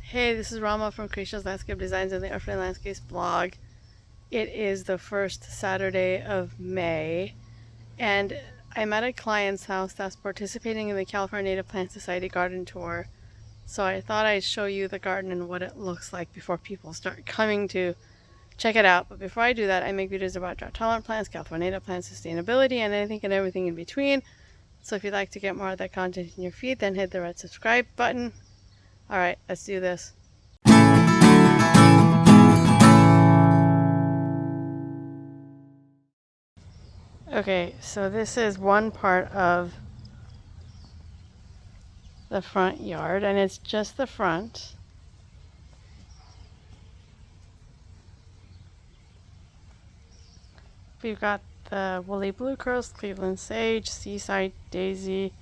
Hey, this is Rama from Creations Landscape Designs and the Earthly Landscapes blog. It is the first Saturday of May, and I'm at a client's house that's participating in the California Native Plant Society garden tour. So I thought I'd show you the garden and what it looks like before people start coming to check it out. But before I do that, I make videos about drought-tolerant plants, California native plants, sustainability, and anything and everything in between. So if you'd like to get more of that content in your feed, then hit the red subscribe button. Alright, let's do this. Okay, so this is one part of the front yard, and it's just the front. We've got the woolly blue curls, Cleveland sage, seaside daisy,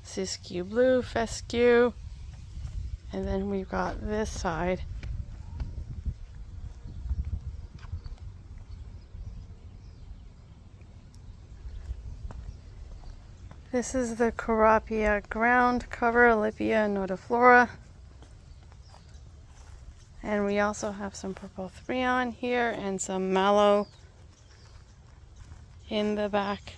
siskiyou blue, fescue, and then we've got this side. This is the Carapia ground cover, Lippia nodiflora. And we also have some purple threon here and some mallow in the back.